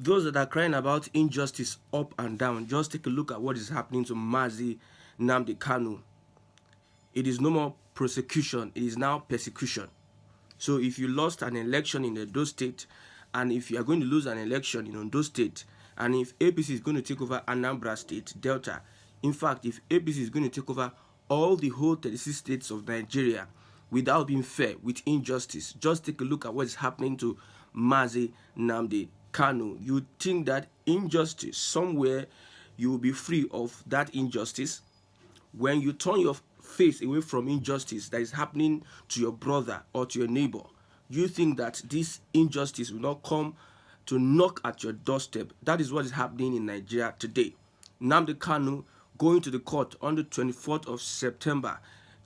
those that are crying about injustice up and down, just take a look at what is happening to Mazi Nnamdi Kanu. It is no more prosecution, it is now persecution. So if you lost an election in Edo State, and if you are going to lose an election in Ondo State, and if APC is going to take over Anambra State, Delta, in fact, if APC is going to take over all the whole 36 states of Nigeria without being fair, with injustice, just take a look at what is happening to Mazi Nnamdi Kanu. You think that injustice, somewhere you will be free of that injustice? When you turn your face away from injustice that is happening to your brother or to your neighbor, you think that this injustice will not come to knock at your doorstep. That is what is happening in Nigeria today. Nnamdi Kanu going to the court on the 24th of September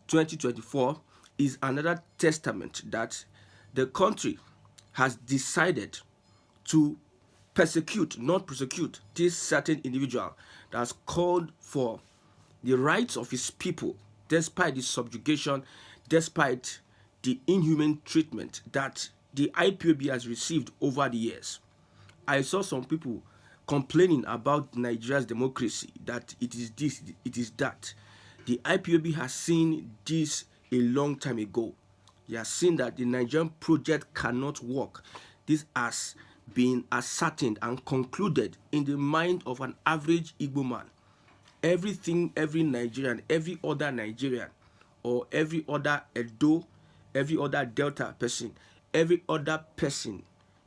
2024 is another testament that the country has decided to persecute, not prosecute, this certain individual that has called for the rights of his people, despite the subjugation, despite the inhuman treatment that the IPOB has received over the years. I saw some people complaining about Nigeria's democracy, that it is this, it is that. The IPOB has seen this a long time ago. They have seen that the Nigerian project cannot work. This has been ascertained and concluded in the mind of an average Igbo man. Everything every Nigerian, every other Nigerian, or every other Edo, every other Delta person, every other person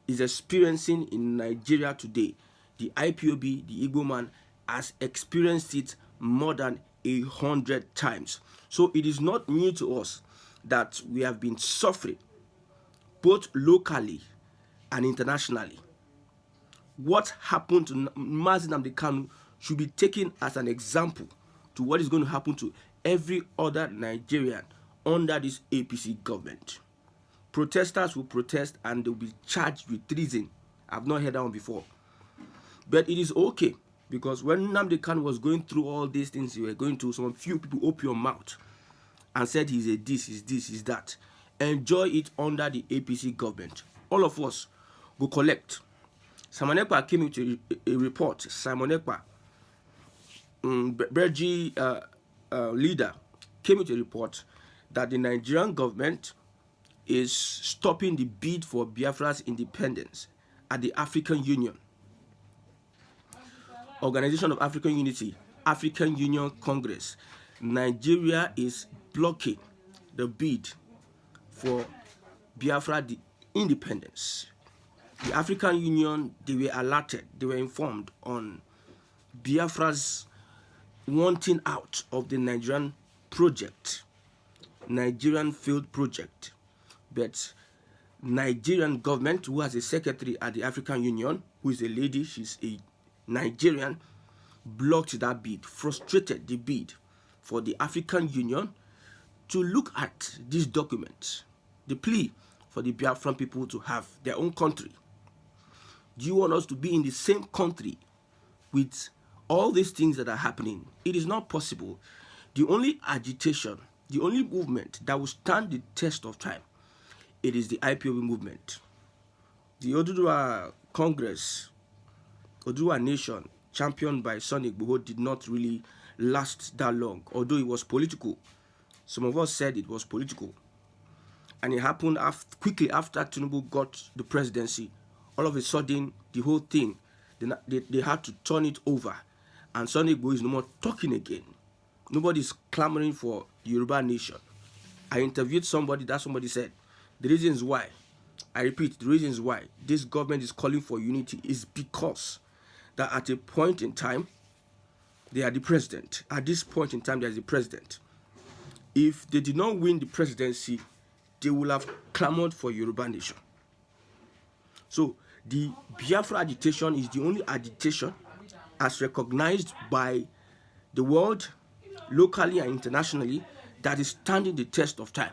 is experiencing in Nigeria today, the IPOB, the Igbo man, has experienced it more than 100 times. So it is not new to us that we have been suffering, both locally and internationally. What happened to Mazi Nnamdi Kanu should be taken as an example to what is going to happen to every other Nigerian under this APC government. Protesters will protest and they will be charged with treason. I've not heard that one before. But it is okay, because when Nnamdi Kanu was going through all these things you were going through, some few people opened your mouth and said he's a this, is that. Enjoy it under the APC government. All of us go collect. Simon Ekpa came with a report. Simon Ekpa, Bergie leader, came with a report that the Nigerian government is stopping the bid for Biafra's independence at the African Union, Organization of African Unity, African Union Congress. Nigeria is blocking the bid for Biafra the independence. The African Union, they were alerted, they were informed on Biafra's wanting out of the Nigerian project, Nigerian field project. But Nigerian government, who has a secretary at the African Union, who is a lady, she's a Nigerian, blocked that bid, frustrated the bid for the African Union to look at this document, the plea for the Biafran people to have their own country. Do you want us to be in the same country with all these things that are happening? It is not possible. The only agitation, the only movement that will stand the test of time, it is the IPOB movement. The Oduduwa Congress, Oduduwa Nation, championed by Sunny Igboho, did not really last that long, although it was political. Some of us said it was political. And it happened quickly after Tinubu got the presidency. All of a sudden, the whole thing, they had to turn it over. And Sunny Igboho is no more talking again. Nobody's clamoring for the Yoruba nation. I interviewed somebody, that somebody said, the reasons why, I repeat, the reasons why this government is calling for unity is because that at a point in time, they are the president. At this point in time, they are the president. If they did not win the presidency, they will have clamored for Yoruba nation. So the Biafra agitation is the only agitation as recognized by the world, locally and internationally, that is standing the test of time.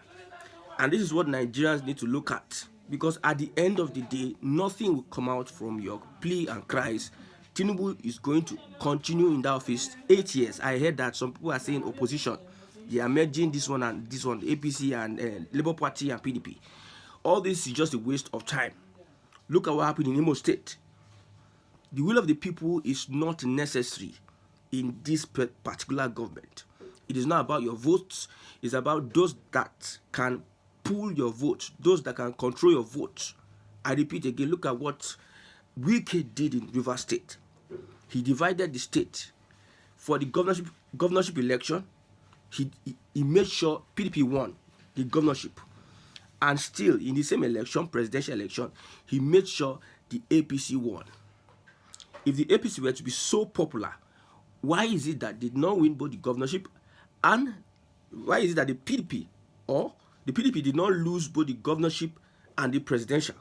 And this is what Nigerians need to look at, because at the end of the day, nothing will come out from your plea and cries. Tinubu is going to continue in that office 8 years. I heard that some people are saying opposition. They are merging this one and this one, APC and Labour Party and PDP. All this is just a waste of time. Look at what happened in Imo State. The will of the people is not necessary in this particular government. It is not about your votes. It's about those that can pull your vote, those that can control your vote. I repeat again, look at what Wike did in Rivers State. He divided the state. For the governorship election, he made sure PDP won the governorship. And still, in the same election, presidential election, he made sure the APC won. If the APC were to be so popular, why is it that they did not win both the governorship, and why is it that the PDP did not lose both the governorship and the presidential,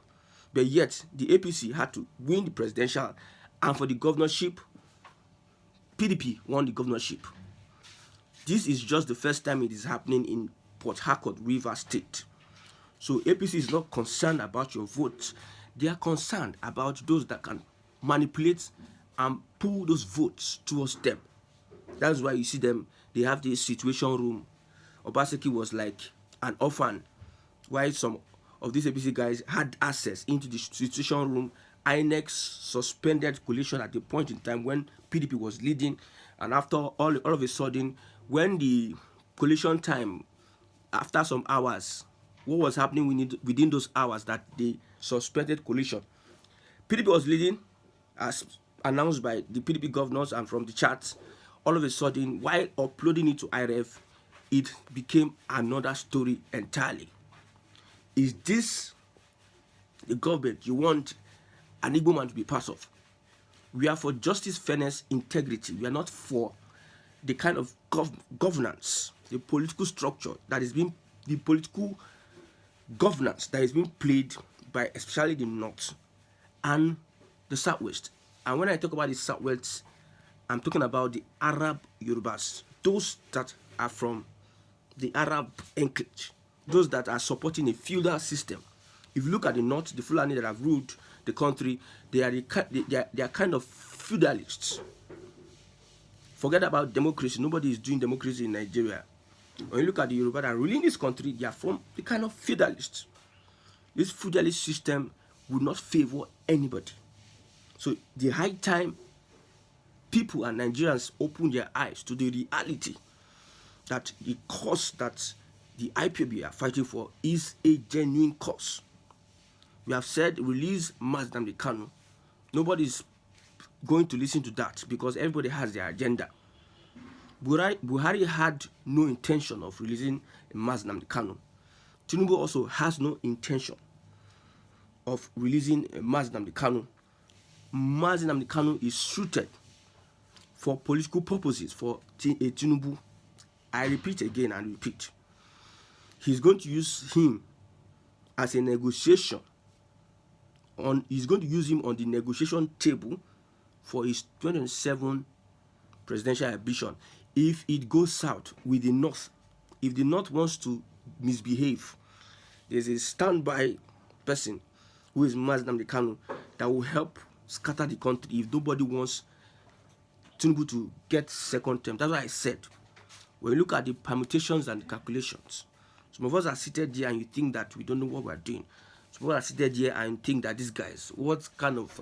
but yet the APC had to win the presidential, and for the governorship, PDP won the governorship? This is just the first time it is happening in Port Harcourt, Rivers State. So APC is not concerned about your votes. They are concerned about those that can manipulate and pull those votes towards them. That's why you see them, they have this situation room. Obaseki was like an orphan, while some of these APC guys had access into the situation room. INEC suspended collation at the point in time when PDP was leading, and after all of a sudden, when the collation time, after some hours, what was happening within those hours that they suspended collation? PDP was leading, as announced by the PDP governors and from the charts. All of a sudden, while uploading it to IRF, it became another story entirely. Is this the government you want an Igbo man to be part of? We are for justice, fairness, integrity. We are not for the kind of governance, the political structure that is being, the political governance that is being played by especially the North and the Southwest. And when I talk about the Southwest, I'm talking about the Arab Yorubas, those that are from the Arab enclave, those that are supporting a feudal system. If you look at the North, the Fulani that have ruled the country, they are kind of feudalists. Forget about democracy. Nobody is doing democracy in Nigeria. When you look at the Yoruba that are ruling this country, they are from the kind of feudalists. This feudalist system would not favor anybody. So the high time people and Nigerians open their eyes to the reality that the cause that the IPOB are fighting for is a genuine cause. We have said release Mazi Nnamdi Kanu. Nobody is going to listen to that because everybody has their agenda. Buhari had no intention of releasing Mazi Nnamdi Kanu. Tinubu also has no intention of releasing Mazi Nnamdi Kanu. Mazi Nnamdi Kanu is suited for political purposes for Tinubu. I repeat again and repeat. He's going to use him as a negotiation. He's going to use him on the negotiation table for his 2027 presidential ambition. If it goes south with the North, if the North wants to misbehave, there's a standby person who is Mazi Nnamdi Kanu that will help scatter the country if nobody wants Tinubu to get second term. That's why I said, when you look at the permutations and the calculations, some of us are seated here and you think that we don't know what we're doing. Some of us are seated here and think that these guys, what kind of,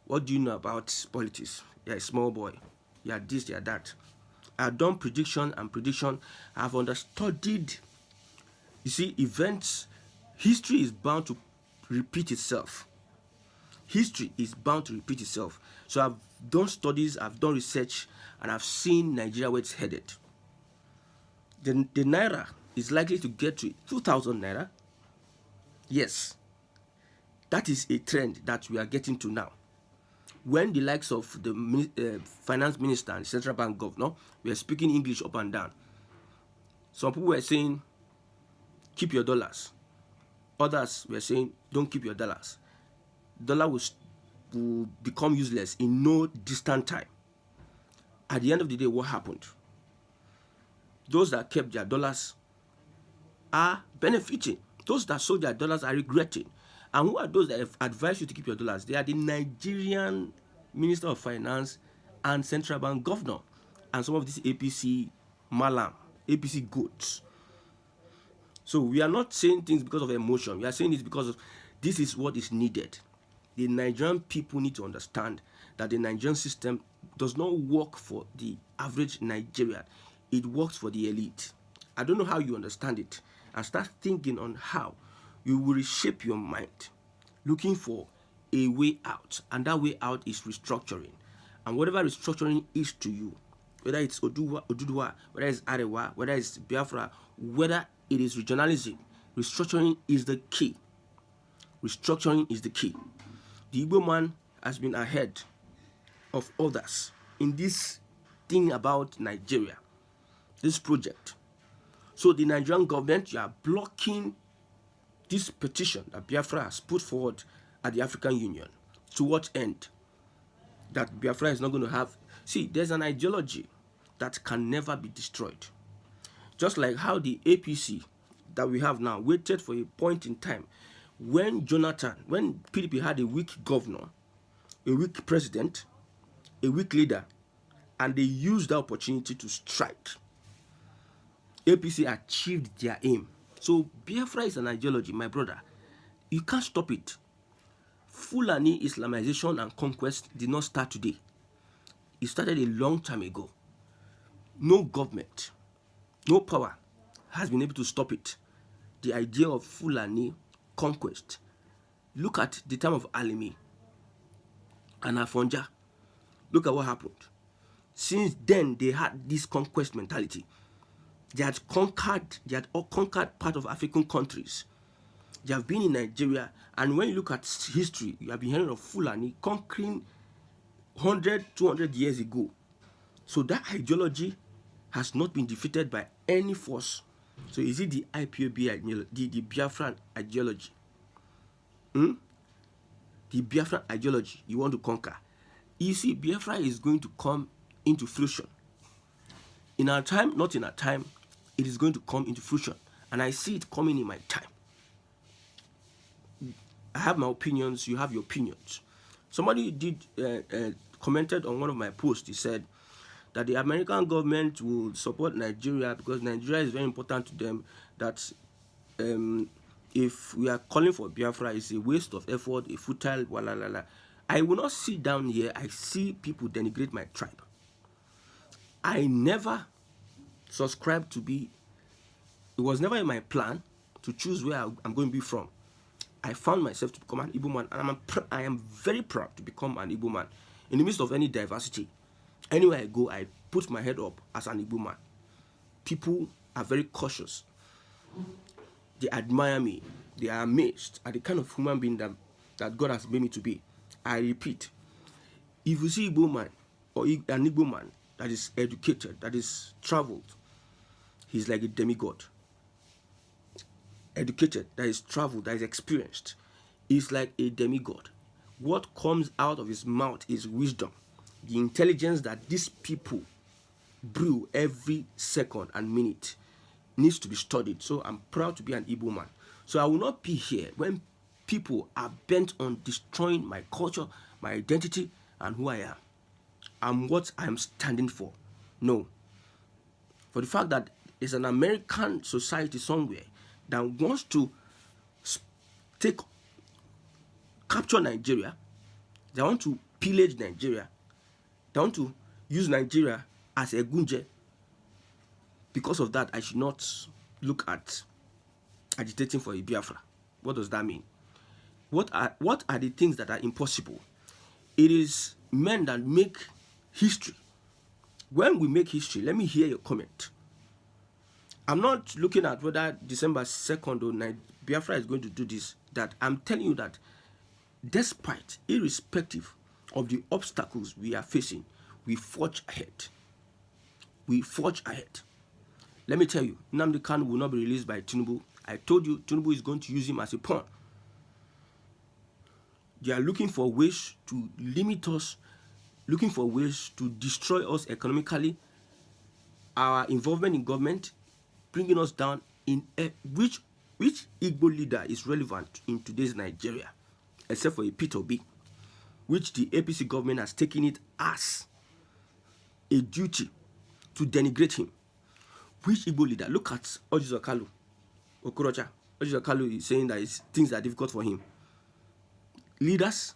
what do you know about politics? You're a small boy. You're this, you're that. I've done prediction. I've understudied. You see, events, history is bound to repeat itself. History is bound to repeat itself. So I've done studies, I've done research, and I've seen Nigeria where it's headed. The Naira is likely to get to 2,000 Naira. Yes, that is a trend that we are getting to now. When the likes of the finance minister and central bank governor were speaking English up and down, some people were saying, keep your dollars. Others were saying, don't keep your dollars. Dollar will become useless in no distant time. At the end of the day, what happened? Those that kept their dollars are benefiting. Those that sold their dollars are regretting. And who are those that have advised you to keep your dollars? They are the Nigerian Minister of Finance and Central Bank Governor. And some of these APC malam, APC goats. So we are not saying things because of emotion. We are saying this because of this is what is needed. The Nigerian people need to understand that the Nigerian system does not work for the average Nigerian. It works for the elite. I don't know how you understand it. And start thinking on how you will reshape your mind, looking for a way out. And that way out is restructuring. And whatever restructuring is to you, whether it's Oduduwa, whether it's Arewa, whether it's Biafra, whether it is regionalism, restructuring is the key. Restructuring is the key. The Igbo man has been ahead of others in this thing about Nigeria, this project. So the Nigerian government, you are blocking this petition that Biafra has put forward at the African Union. To what end? That Biafra is not going to have... See, there's an ideology that can never be destroyed. Just like how the APC that we have now waited for a point in time when PDP had a weak governor, a weak president, a weak leader, and they used the opportunity to strike. APC achieved their aim. So Biafra is an ideology, my brother. You can't stop it. Fulani Islamization and conquest did not start today. It started a long time ago. No government, no power has been able to stop it. The idea of Fulani conquest. Look at the time of Alimi and Afonja. Look at what happened. Since then, they had this conquest mentality. They had all conquered part of African countries. They have been in Nigeria, and when you look at history, you have been hearing of Fulani conquering 100, 200 years ago. So that ideology has not been defeated by any force. So is it the IPOB ideology, the Biafran ideology? The Biafran ideology you want to conquer? You see, Biafra is going to come into fruition. In our time, not in our time, it is going to come into fruition. And I see it coming in my time. I have my opinions, you have your opinions. Somebody commented on one of my posts. He said that the American government will support Nigeria because Nigeria is very important to them, that if we are calling for Biafra, it's a waste of effort, a futile, walalala. I will not sit down here. I see people denigrate my tribe. I never subscribed to be... It was never in my plan to choose where I'm going to be from. I found myself to become an Igbo man, and I am very proud to become an Igbo man. In the midst of any diversity, anywhere I go, I put my head up as an Igbo man. People are very cautious. They admire me. They are amazed at the kind of human being that God has made me to be. I repeat, if you see Igbo man or an Igbo man that is educated, that is traveled, he's like a demigod. Educated, that is traveled, that is experienced, is like a demigod. What comes out of his mouth is wisdom. The intelligence that these people brew every second and minute needs to be studied. So I'm proud to be an Igbo man. So I will not be here when people are bent on destroying my culture, my identity, and who I am. And what I am standing for. No. For the fact that it's an American society somewhere that wants to capture Nigeria, they want to pillage Nigeria, they want to use Nigeria as a gunje. Because of that, I should not look at agitating for a Biafra. What does that mean? What are the things that are impossible? It is men that make history. When we make history, let me hear your comment. I'm not looking at whether December 2nd or 9th Biafra is going to do this. That I'm telling you that despite, irrespective of the obstacles we are facing, we forge ahead. We forge ahead. Let me tell you, Nnamdi Kanu will not be released by Tinubu. I told you, Tinubu is going to use him as a pawn. They are looking for ways to limit us, looking for ways to destroy us economically, our involvement in government, bringing us down in which Igbo leader is relevant in today's Nigeria, except for a Peter Obi, which the APC government has taken it as a duty to denigrate him. Which Igbo leader? Look at Ojizo Kalu, Okorocha. Ojizo Kalu is saying that things are difficult for him. Leaders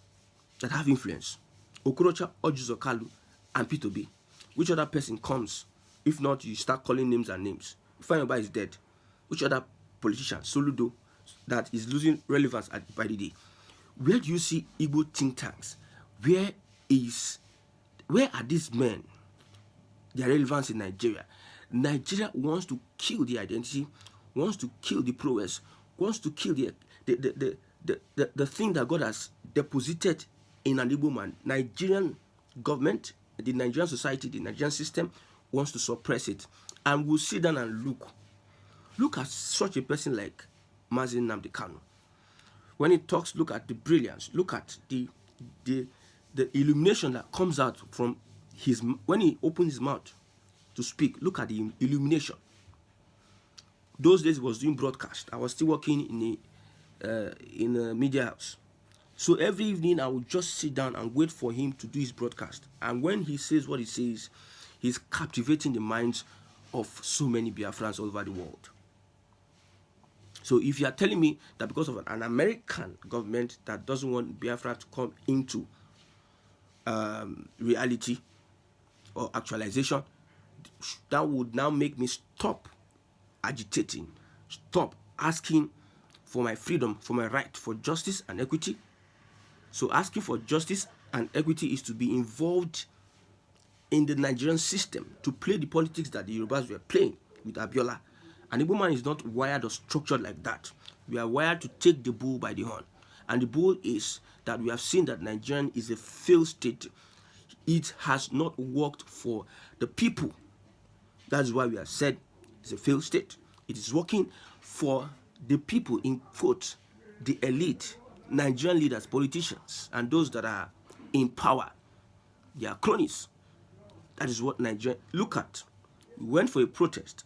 that have influence. Okorocha, Ojuzokalu, and P2B. Which other person comes? If not, you start calling names and names. Fine is dead. Which other politician, Soludo, that is losing relevance by the day? Where do you see Igbo think tanks? Where are these men? Their relevance in Nigeria. Nigeria wants to kill the identity, wants to kill the prowess, wants to kill the thing that God has deposited in an Igbo man. Nigerian government, the Nigerian society, the Nigerian system wants to suppress it. And we'll sit down and look at such a person like Mazi Nnamdi Kanu. When he talks, look at the brilliance, look at the illumination that comes out from when he opens his mouth to speak. Look at the illumination. Those days he was doing broadcast. I was still working in a media house. So every evening I would just sit down and wait for him to do his broadcast. And when he says what he says, he's captivating the minds of so many Biafrans all over the world. So if you are telling me that because of an American government that doesn't want Biafra to come into reality or actualization, that would now make me stop agitating, stop asking for my freedom, for my right, for justice and equity. So asking for justice and equity is to be involved in the Nigerian system, to play the politics that the Yorubas were playing with Abiola. And the woman is not wired or structured like that. We are wired to take the bull by the horn. And the bull is that we have seen that Nigeria is a failed state. It has not worked for the people. That's why we have said it's a failed state. It is working for the people, in quotes, the elite, Nigerian leaders, politicians, and those that are in power. They are cronies. That is what Nigeria... Look at. We went for a protest,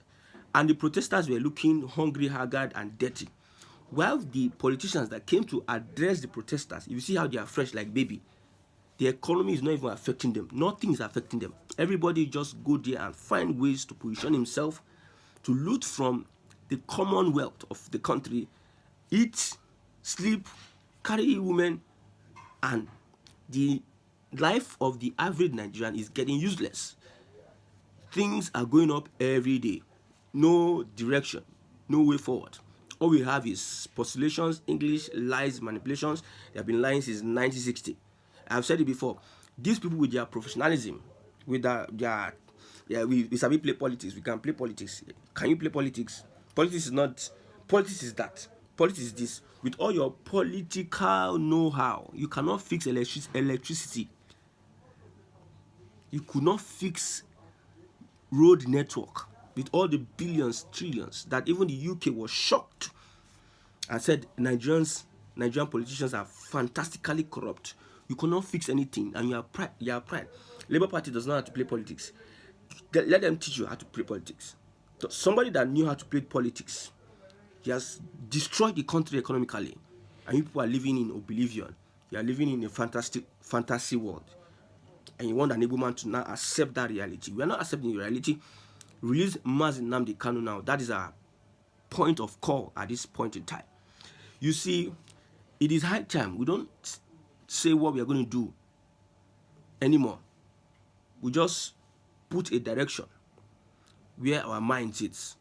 and the protesters were looking hungry, haggard, and dirty. While the politicians that came to address the protesters, you see how they are fresh like baby. The economy is not even affecting them. Nothing is affecting them. Everybody just go there and find ways to position himself, to loot from the commonwealth of the country, eat, sleep, carry women, and the life of the average Nigerian is getting useless. Things are going up every day. No direction, no way forward. All we have is postulations, English, lies, manipulations. They have been lying since 1960. I've said it before. These people with their professionalism, with we sabi play politics. We can play politics. Can you play politics? Politics is not. Politics is that. Politics is this. With all your political know-how, you cannot fix electricity. You could not fix road network with all the billions, trillions that even the UK was shocked and said Nigerian politicians are fantastically corrupt. You cannot fix anything, and you are pride. Labour Party does not know how to play politics. Let them teach you how to play politics. So somebody that knew how to play politics, he has destroyed the country economically, and you people are living in oblivion. You are living in a fantasy world, and you want an able man to now accept that reality. We are not accepting the reality. Release Mazi Nnamdi Kanu now. That is our point of call at this point in time. You see, it is high time. We don't say what we are going to do anymore. We just put a direction where our mind sits.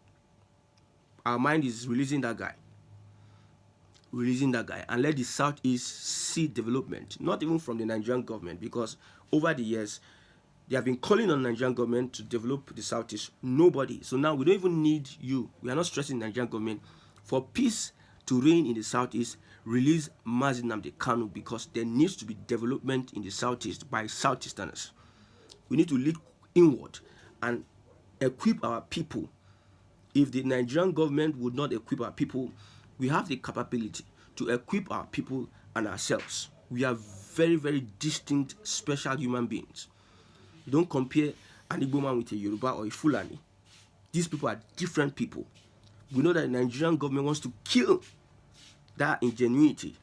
Our mind is releasing that guy, and let the Southeast see development, not even from the Nigerian government, because over the years they have been calling on the Nigerian government to develop the Southeast. Nobody. So now we don't even need you. We are not stressing the Nigerian government. For peace to reign in the Southeast, release Mazi Nnamdi Kanu, because there needs to be development in the Southeast by Southeasterners. We need to look inward and equip our people. If the Nigerian government would not equip our people, we have the capability to equip our people and ourselves. We are very, very distinct, special human beings. You don't compare an Igbo man with a Yoruba or a Fulani. These people are different people. We know that the Nigerian government wants to kill that ingenuity,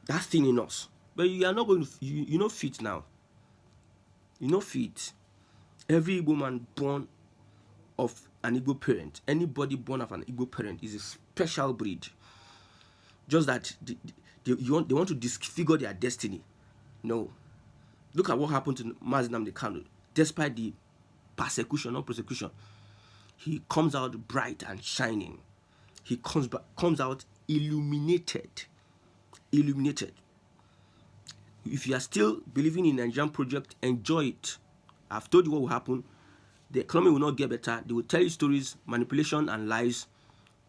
that thing in us. But you are not going to, you know fit now. You know fit. Every Igbo man born of an Igbo parent, anybody born of an Igbo parent is a special breed. Just that they want to disfigure their destiny. No. Look at what happened to Mazi Nnamdi Kanu. Despite the persecution, not prosecution, he comes out bright and shining. He comes out illuminated. Illuminated. If you are still believing in the Nigerian project, enjoy it. I've told you what will happen. The economy will not get better. They will tell you stories, manipulation and lies.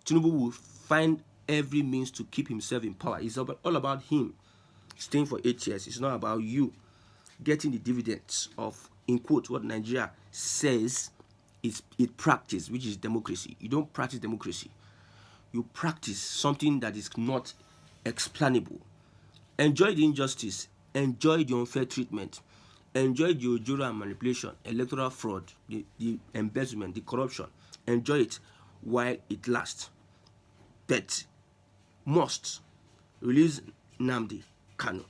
Tinubu will find every means to keep himself in power. It's all about him staying for 8 years. It's not about you getting the dividends of, in quote, what Nigeria says it practice, which is democracy. You don't practice democracy. You practice something that is not explainable. Enjoy the injustice. Enjoy the unfair treatment. Enjoy the ojoro and manipulation, electoral fraud, the embezzlement, the corruption. Enjoy it while it lasts. But must release Nnamdi Kanu.